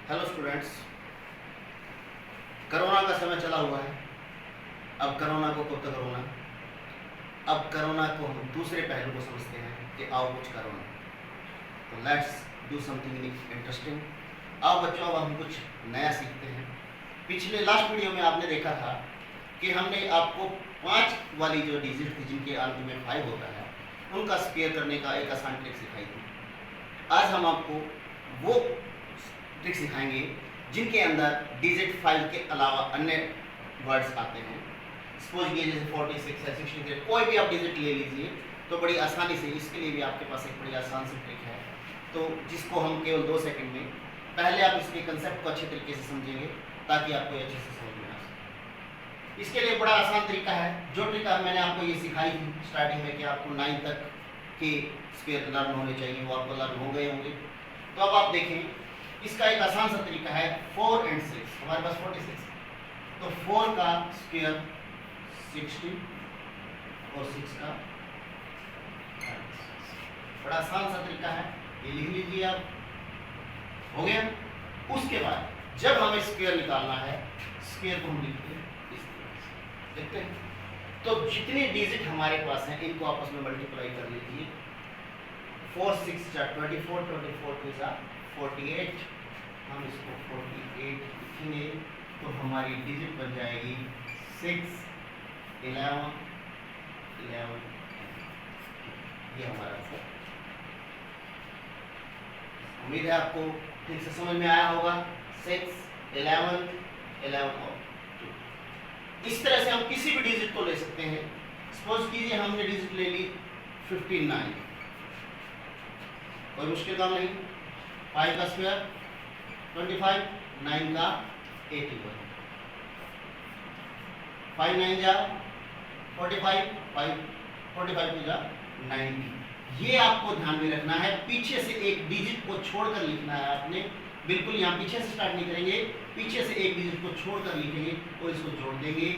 Hello students, corona का समय चला हुआ है। अब कोरोना को कब तक रोना, अब कोरोना को हम दूसरे पहलू को समझते हैं कि आओ कुछ कोरोना, तो लेट्स डू समथिंग इंटरेस्टिंग। आओ बच्चों, अब हम कुछ नया सीखते हैं। पिछले लास्ट वीडियो में आपने देखा था कि हमने आपको 5 वाली जो डिजिट थी जिनके अंत में 5 होता है उनका स्क्वायर करने का एक आसान ट्रिक सिखाई थी। आज हम आपको वो ट्रिक सिखाएंगे जिनके अंदर डिजिट 5 के अलावा अन्य वर्ड्स आते हैं। सपोज ये जैसे 46 है, 63, कोई भी आप डिजिट ले लीजिए तो बड़ी आसानी से, इसके लिए भी आपके पास एक बड़ी आसान सी ट्रिक है, तो जिसको हम केवल 2 सेकंड में, पहले आप इसके कंसेप्ट को अच्छे तरीके से समझेंगे ताकि आपको अच्छे से समझ में आ सके। इसके लिए बड़ा आसान तरीका है, जो ट्रिक मैंने आपको ये सिखाई थी स्टार्टिंग में कि आपको 9 तक के स्क्वायर लर्न होने चाहिए, वो आपको लर्न हो गए होंगे। तो अब आप देखें, इसका एक आसान सा तरीका है 4 और 6। हमारे पास 46, तो 4 का स्क्वायर 60 और 6 का 36। बड़ा आसान सा तरीका है, ये लिख लीजिए आप। हो गया। उसके बाद जब हमें स्क्वायर निकालना है, स्क्वायर को हम लिखते हैं इस तरह से, देखते हैं। तो जितनी डिजिट हमारे पास हैं इनको आपस में मल्टीप्लाई कर लीजिए। 4 6 24, 24 2 48, हम इसको 48 लिखेंगे तो हमारी डिजिट बन जाएगी 6 11 11। ये हमारा आंसर। उम्मीद है आपको ठीक से समझ में आया होगा। 6 11 11 और 2। इस तरह से हम किसी भी डिजिट को ले सकते हैं। सपोज कीजिए हमने डिजिट ले ली 59, कोई मुश्किल काम नहीं। 5 का स्क्वायर 25, 9 का 81, 5 9 जा 45, 5 45 2 जा 90। ये आपको ध्यान में रखना है, पीछे से एक डिजिट को छोड़कर लिखना है आपने। बिल्कुल यहाँ पीछे से स्टार्ट नहीं करेंगे, पीछे से एक डिजिट को छोड़कर लिखेंगे और इसको जोड़ देंगे।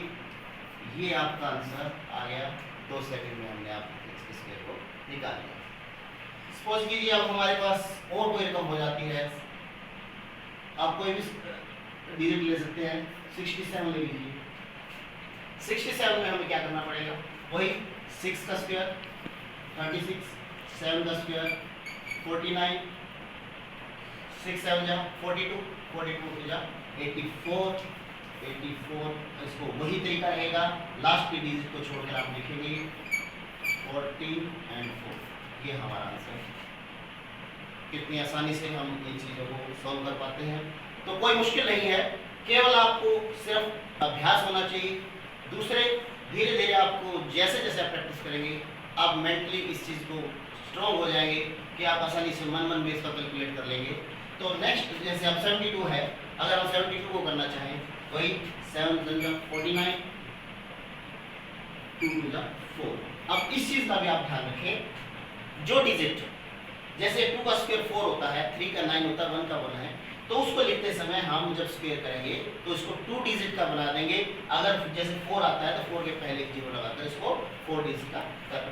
ये आपका आंसर आ गया। 2 सेकंड में हमने आपके स्क्वायर को निकाल लिया। सपोज कीजिए अब हमारे पास और कोई रकम हो जाती है, आप कोई भी डिजिट ले सकते हैं। 67 ले लीजिए। 67 में हमें क्या करना पड़ेगा, वही 6 का स्क्वायर 36, 7 का स्क्वायर 49, 6 7 जा 42, 42 2 जा 84, 84। इसको वही तरीका रहेगा, लास्ट की डिजिट को छोड़कर आप लिखेंगे 14 और 4। ये हमारा आंसर है। कितनी आसानी से हम इन चीज़ों को सॉल्व कर पाते हैं। तो कोई मुश्किल नहीं है, केवल आपको सिर्फ अभ्यास होना चाहिए। दूसरे, धीरे धीरे आपको जैसे जैसे आप प्रैक्टिस करेंगे आप मेंटली इस चीज़ को स्ट्रॉन्ग हो जाएंगे कि आप आसानी से मन में इसका कैलकुलेट कर लेंगे। तो नेक्स्ट जैसे अब 72 है, अगर हम 72 को करना चाहें, वही 7 49, 2 2 4। अब इस चीज़ का भी आप ध्यान रखें, जो डिजिट जैसे 2 का स्क्वायर 4 होता है, 3 का 9 होता है, 1 का 1 है, तो उसको लिखते समय हम जब स्क्वायर करेंगे तो इसको 2 डिजिट का बना देंगे। अगर जैसे 4 आता है तो 4 के पहले एक 0 लगाकर इसको 4 डिजिट का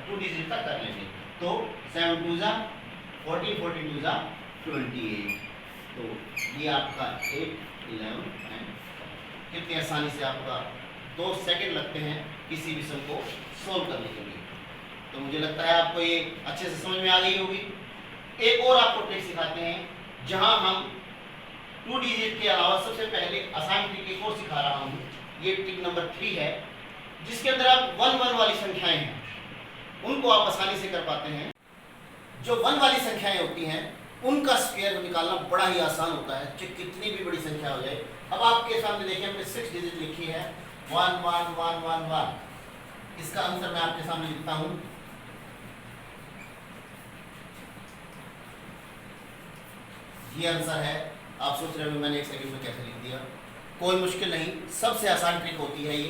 2 डिजिट का कर लेंगे। तो 7 2 जा 40, 40 2 जा 28। तो ये आपका 8 11 एंड कितनी आसानी से आपका 2 सेकंड लगते हैं किसी भी सम को सोल्व करने के लिए। तो मुझे लगता है आपको ये अच्छे से समझ में आ गई होगी। एक और आपको ट्रिक सिखाते हैं जहां हम 2 डिजिट के अलावा सबसे पहले आसान ट्रिक एक और सिखा रहा हूं। ये ट्रिक नंबर 3 है, जिसके अंदर आप 1 1 वाली संख्याएं हैं उनको आप आसानी से कर पाते हैं। जो 1 वाली संख्याएं होती हैं उनका स्क्वायर निकालना बड़ा ही आसान होता है, चाहे कितनी भी बड़ी संख्या हो जाए। अब आपके सामने देखिए, हमने 6 डिजिट लिखी है 1 1 1 1 1। इसका आंसर मैं आपके सामने लिखता हूं। ये आंसर है। आप सोच रहे हो मैंने 1 सेकंड में कैसे लिख दिया। कोई मुश्किल नहीं, सबसे आसान ट्रिक होती है ये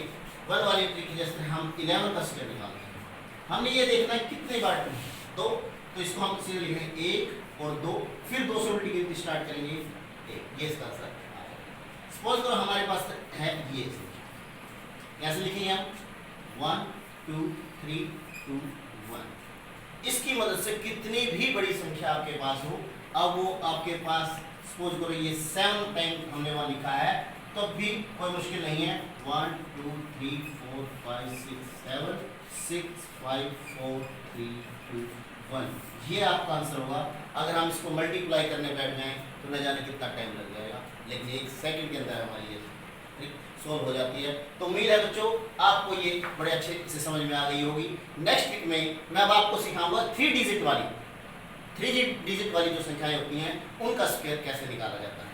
1 वाली ट्रिक। जैसे हम 11 का स्क्वायर निकालते हैं, हमने ये देखना है कितने बार 2, तो इसको हम सीधे लिखेंगे 1 और 2, फिर 2 से उल्टी गिनती स्टार्ट करेंगे 1। ये इसका आंसर आएगा। सपोज करो हमारे पास है ये, ऐसे लिखेंगे हम 1 2 3 2 1। इसकी मदद से कितनी भी बड़ी संख्या आपके पास हो, अब वो आपके पास सपोज करो ये 7 टाइम हमने वहाँ लिखा है, तो भी कोई मुश्किल नहीं है। 1 2 3 4 5 6 7 6 5 4 3 2 1, ये आपका आंसर होगा। अगर हम इसको मल्टीप्लाई करने बैठ जाएं तो न जाने कितना टाइम लग जाएगा, लेकिन 1 सेकंड के अंदर हमारी ये सोल्व हो जाती है। तो उम्मीद है बच्चों आपको ये बड़े अच्छे से समझ में आ गई होगी। नेक्स्ट वीक में मैं अब आपको सिखाऊंगा 3 डिजिट वाली जो संख्याएं होती हैं उनका स्क्वायर कैसे निकाला जाता है।